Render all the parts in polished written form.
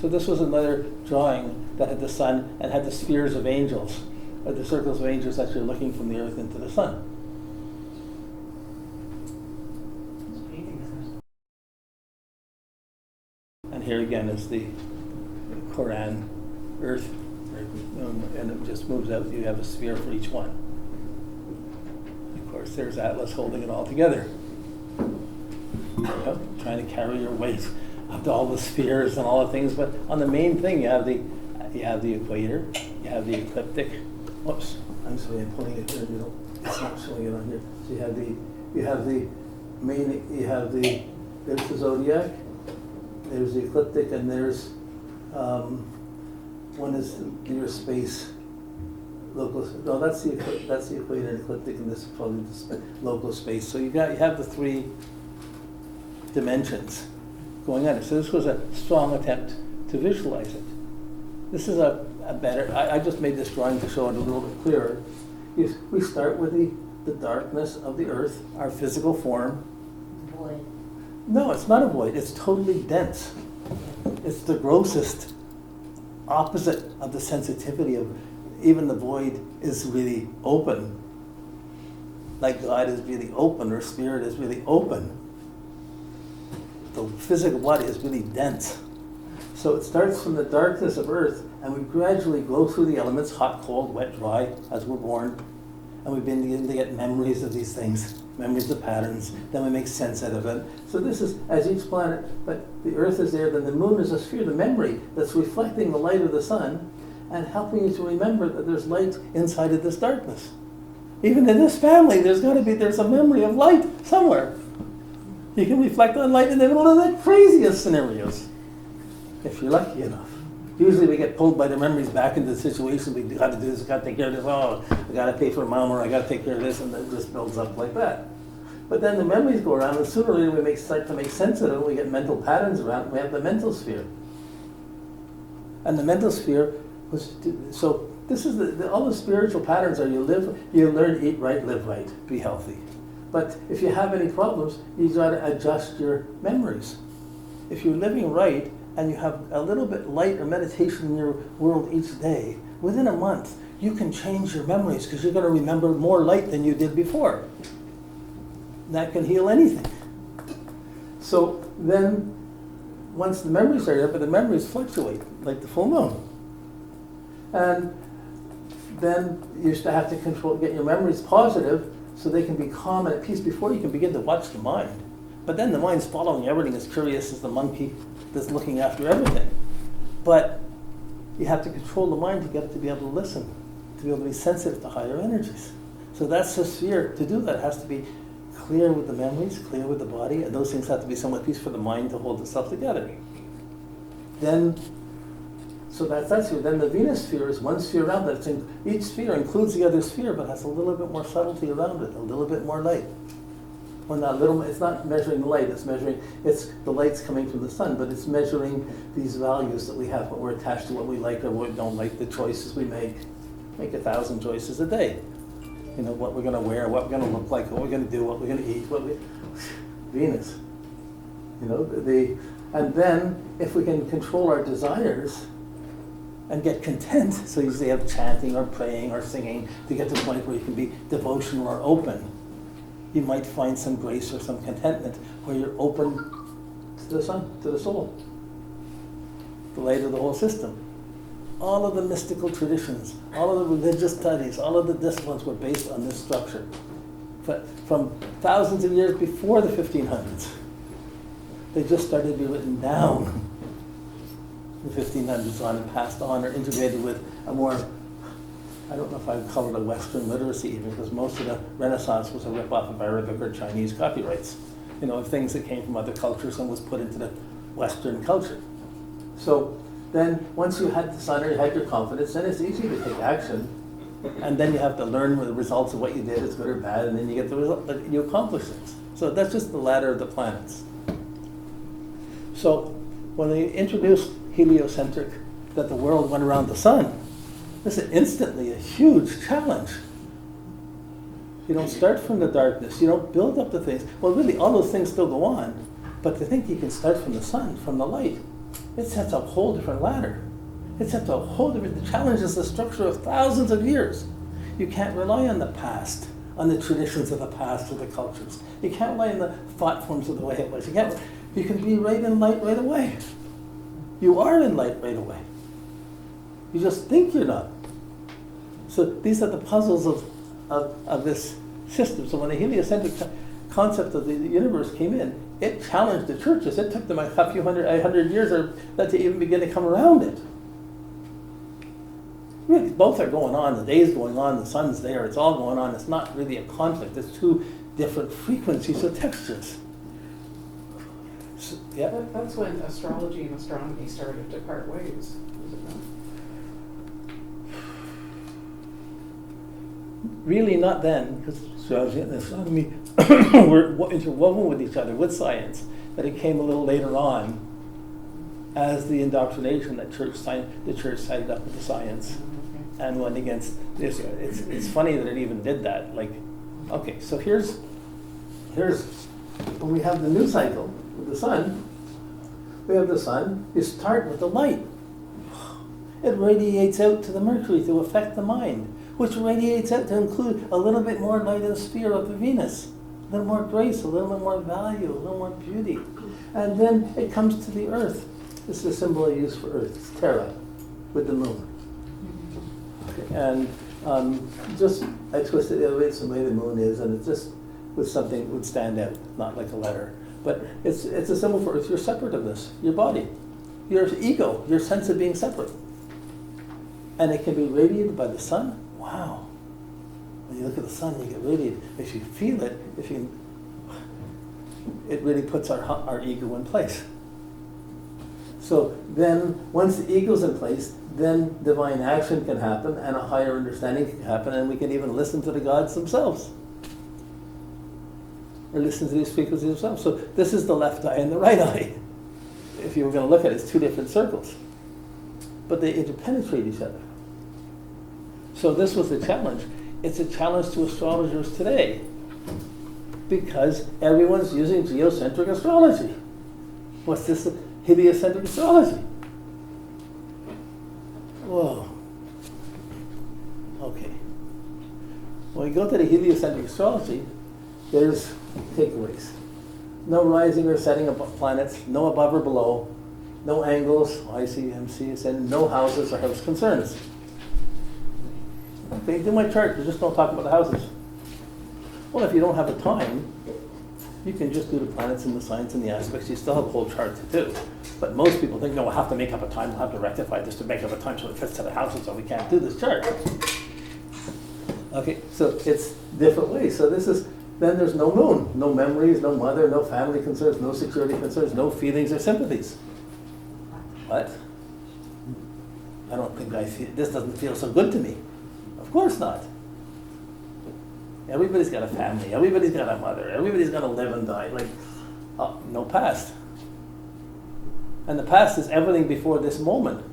So this was another drawing that had the sun and had the spheres of angels, or the circles of angels that you're looking from the earth into the sun. And here again is the Quran, earth, and it just moves out. You have a sphere for each one. Of course, there's Atlas holding it all together. Trying to carry your weight up to all the spheres and all the things, but on the main thing you have the equator, you have the ecliptic. Whoops, I'm sorry, I'm pulling it here. It's not showing it on here. So there's the zodiac, there's the ecliptic, and there's one is your space. Local. No, that's the equator and ecliptic, and this is probably the local space. So you have the three dimensions going on. So this was a strong attempt to visualize it. This is a better. I just made this drawing to show it a little bit clearer. We start with the darkness of the earth, our physical form. Void. No, it's not a void. It's totally dense. It's the grossest opposite of the sensitivity of. Even the void is really open. Like God is really open, or spirit is really open. The physical body is really dense. So it starts from the darkness of earth, and we gradually go through the elements, hot, cold, wet, dry, as we're born. And we begin to get memories of these things, memories of patterns, then we make sense out of it. So this is, as each planet, but the earth is there, then the moon is a sphere, the memory that's reflecting the light of the sun, and helping you to remember that there's light inside of this darkness. Even in this family, there's a memory of light somewhere. You can reflect on light in the middle of the craziest scenarios, if you're lucky enough. Usually we get pulled by the memories back into the situation. We got to do this, got to take care of this. Oh, I got to pay for mom, or I got to take care of this, and it just builds up like that. But then the memories go around, and sooner or later we start to make sense of it. We get mental patterns around. We have the mental sphere, and the mental sphere. So this is all the spiritual patterns are you learn, eat right, live right, be healthy. But if you have any problems, you got to adjust your memories. If you're living right and you have a little bit light or meditation in your world each day, within a month you can change your memories because you're going to remember more light than you did before. That can heal anything. So then, once the memories are there, but the memories fluctuate like the full moon. And then you used to have to get your memories positive so they can be calm and at peace before you can begin to watch the mind. But then the mind's following everything, as curious as the monkey that's looking after everything. But you have to control the mind to get it to be able to listen, to be able to be sensitive to higher energies. So that's the sphere. To do that, it has to be clear with the memories, clear with the body, and those things have to be somewhat peace for the mind to hold itself together. So that's that sphere. Then the Venus sphere is one sphere around that. Each sphere includes the other sphere, but has a little bit more subtlety around it, a little bit more light. Well, not little. It's not measuring light. It's the light's coming from the sun, but it's measuring these values that we have, what we're attached to, what we like or what we don't like, the choices we make. Make 1,000 choices a day. You know, what we're going to wear, what we're going to look like, what we're going to do, what we're going to eat. Venus. You know, and then if we can control our desires and get content, so you usually have chanting or praying or singing to get to the point where you can be devotional or open. You might find some grace or some contentment where you're open to the sun, to the soul, the light of the whole system. All of the mystical traditions, all of the religious studies, all of the disciplines were based on this structure. But from thousands of years before the 1500s, they just started to be written down. The 1500s on and passed on or integrated with a more, I don't know if I would call it a Western literacy even, because most of the Renaissance was a rip-off of Arabic or Chinese copyrights, you know, of things that came from other cultures and was put into the Western culture. So then once you had the sun or you had your confidence, then it's easy to take action. And then you have to learn the results of what you did, is good or bad, and then you get the result, but you accomplish things. So that's just the ladder of the planets. So when they introduced heliocentric, that the world went around the sun, this is instantly a huge challenge. You don't start from the darkness, you don't build up the things. Well, really, all those things still go on, but to think you can start from the sun, from the light, It sets a whole different ladder. It sets a whole different, it challenges the structure of thousands of years. You can't rely on the past, on the traditions of the past or the cultures. You can't rely on the thought forms of the way it was. You can be right in light right away. You are in light right away. You just think you're not. So these are the puzzles of this system. So when the heliocentric concept of the universe came in, it challenged the churches. It took them a hundred years or that to even begin to come around it. Really, both are going on. The day's going on, the sun's there, it's all going on. It's not really a conflict. It's two different frequencies of textures. So, yeah. That's when astrology and astronomy started to part ways, is it not? Really not then, because astrology and astronomy were interwoven with each other, with science, but it came a little later on as the indoctrination that the church sided up with the science and went against this. It's funny that it even did that. Like, okay, so here's when we have the new cycle with the sun. We have the sun. You start with the light. It radiates out to the Mercury to affect the mind, which radiates out to include a little bit more light in the sphere of the Venus, a little more grace, a little bit more value, a little more beauty. And then it comes to the Earth. This is the symbol I use for Earth. It's Terra, with the moon. Okay. And I twisted the other way, it's the way the moon is, and it's just with something would stand out, not like a letter. But it's a symbol for Earth, your separativeness, your body, your ego, your sense of being separate. And it can be radiated by the sun. Wow. When you look at the sun, you get radiated. If you feel it, it really puts our ego in place. So then, once the ego's in place, then divine action can happen, and a higher understanding can happen, and we can even listen to the gods themselves. Or listen to these frequencies themselves. So this is the left eye and the right eye. If you were going to look at it, it's two different circles. But they interpenetrate each other. So this was the challenge. It's a challenge to astrologers today, because everyone's using geocentric astrology. What's this? Heliocentric astrology. Whoa. Okay. When we go to the heliocentric astrology, there's takeaways. No rising or setting of planets, no above or below, no angles, IC, and no houses or house concerns. Okay, do my chart, but just don't talk about the houses. Well, if you don't have the time, you can just do the planets and the signs and the aspects. You still have a whole chart to do. But most people think, no, we'll have to make up a time, we'll have to rectify this to make up a time so it fits to the houses, so we can't do this chart. Okay, so it's different ways. So then there's no moon, no memories, no mother, no family concerns, no security concerns, no feelings or sympathies. What? I don't think this doesn't feel so good to me. Of course not. Everybody's got a family, everybody's got a mother, everybody's got to live and die. Like, no past. And the past is everything before this moment.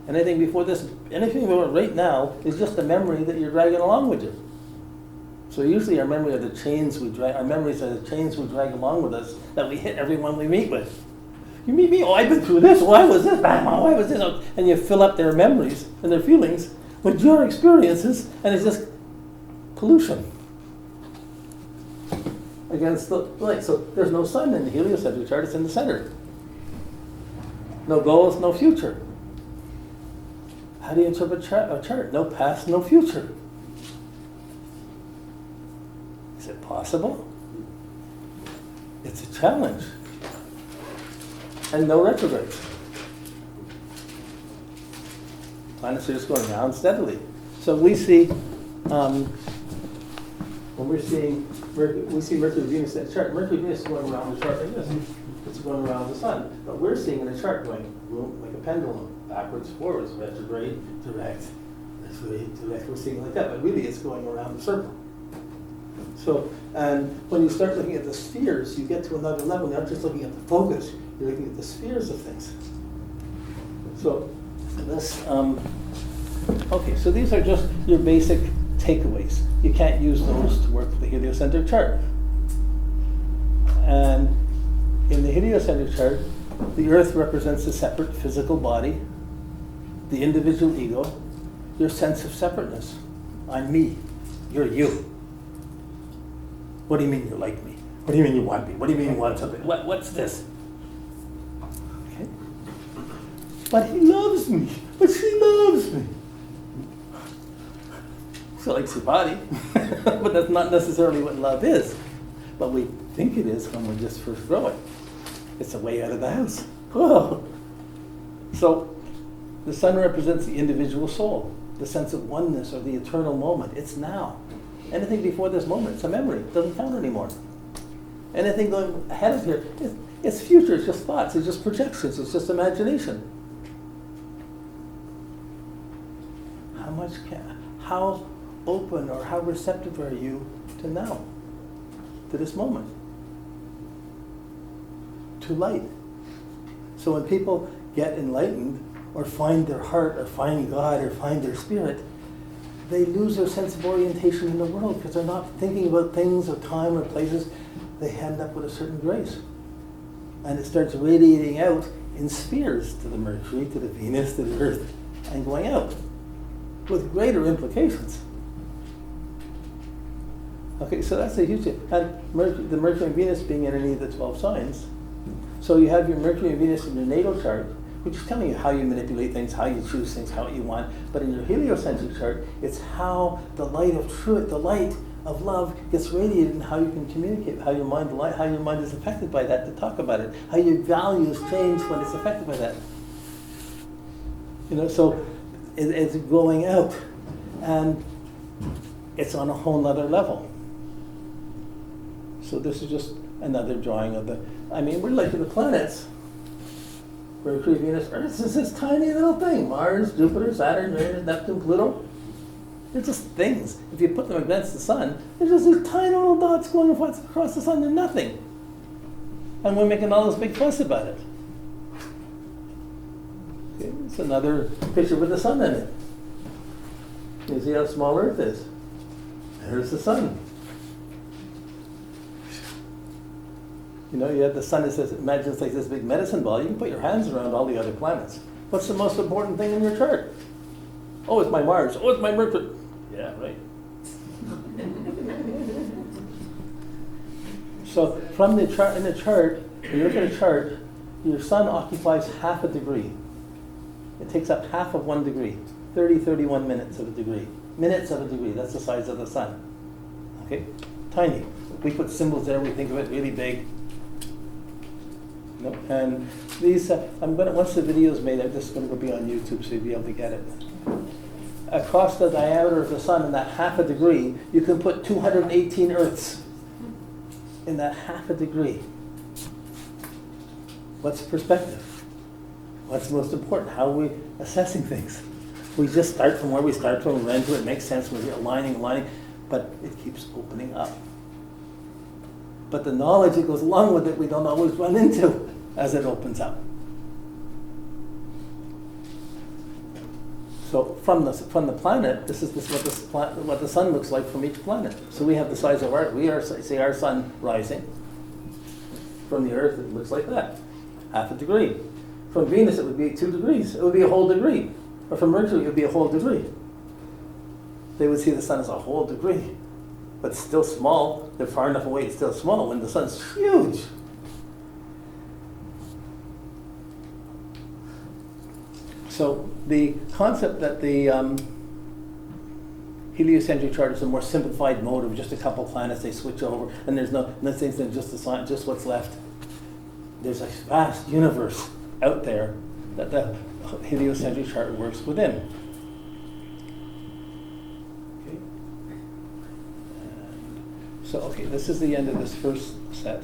Anything before right now is just a memory that you're dragging along with you. So usually our memories are the chains we drag along with us that we hit everyone we meet with. You meet me, oh, I've been through this, why was this bad, why was this? And you fill up their memories and their feelings with your experiences, and it's just pollution against the light. So there's no sun in the heliocentric chart, it's in the center. No goals, no future. How do you interpret a chart? No past, no future. Is it possible? It's a challenge. And no retrogrades. Planets are just going around steadily. So we see, when we see Mercury, Venus in the chart. Mercury, Venus is going around the chart like this. It's going around the sun. But we're seeing in the chart going like a pendulum, backwards, forwards, retrograde, direct, direct. We're seeing like that, but really it's going around the circle. So, and when you start looking at the spheres, you get to another level. You're not just looking at the focus, you're looking at the spheres of things. So, this, okay, so these are just your basic takeaways. You can't use those to work with the heliocentric chart. And in the heliocentric chart, The earth represents a separate physical body, the individual ego, your sense of separateness. I'm me, you're you. What do you mean you're like me? What do you mean you want me? What do you mean you want something? What's this? Okay. But he loves me. But she loves me. She likes your body. But that's not necessarily what love is. But we think it is when we're just first growing. It's a way out of the house. Whoa. So the sun represents the individual soul, the sense of oneness or the eternal moment. It's now. Anything before this moment, it's a memory. It doesn't count anymore. Anything going ahead of here, it's future, it's just thoughts, it's just projections, it's just imagination. How open or how receptive are you to now, to this moment, to light? So when people get enlightened or find their heart or find God or find their spirit, they lose their sense of orientation in the world because they're not thinking about things or time or places. They end up with a certain grace. And it starts radiating out in spheres to the Mercury, to the Venus, to the Earth, and going out with greater implications. Okay, so that's a huge thing. And the Mercury and Venus being in any of the 12 signs. So you have your Mercury and Venus in your natal chart, which is telling you how you manipulate things, how you choose things, how you want. But in your heliocentric chart, it's how the light of truth, the light of love gets radiated and how you can communicate, how your mind is affected by that to talk about it, how your values change when it's affected by that. So it's going out and it's on a whole nother level. So this is just another drawing of we're like the planets. Mercury, Venus, Earth is this tiny little thing. Mars, Jupiter, Saturn, Uranus, Neptune, Pluto. They're just things. If you put them against the sun, they're just these tiny little dots going across the sun. They're nothing. And we're making all this big fuss about it. Okay, it's another picture with the sun in it. You see how small Earth is. There's the sun. You have the sun, imagine it's like this big medicine ball. You can put your hands around all the other planets. What's the most important thing in your chart? Oh, it's my Mars. Oh, it's my Mercury. Yeah, right. So from the chart, in the chart, when you look at a chart, your sun occupies half a degree. It takes up half of 1 degree, 31 minutes of a degree. Minutes of a degree, that's the size of the sun. Okay? Tiny. We put symbols there, we think of it really big. And these, once the video is made, I'm just going to be on YouTube so you'll be able to get it. Across the diameter of the sun in that half a degree, you can put 218 Earths in that half a degree. What's perspective? What's most important? How are we assessing things? We just start from where we start from, we run to it, it makes sense, we're aligning, but it keeps opening up. But the knowledge that goes along with it, we don't always run into as it opens up. So from the planet, this is what the sun looks like from each planet. So we have the size of our sun rising. From the Earth, it looks like that, half a degree. From Venus, it would be 2 degrees. It would be a whole degree. Or from Mercury, it would be a whole degree. They would see the sun as a whole degree. But it's still small. They're far enough away, it's still small when the sun's huge. So the concept that the heliocentric chart is a more simplified mode of just a couple planets, they switch over, and there's nothing than just the sun, just what's left. There's a vast universe out there that the heliocentric chart works within. So, this is the end of this first set.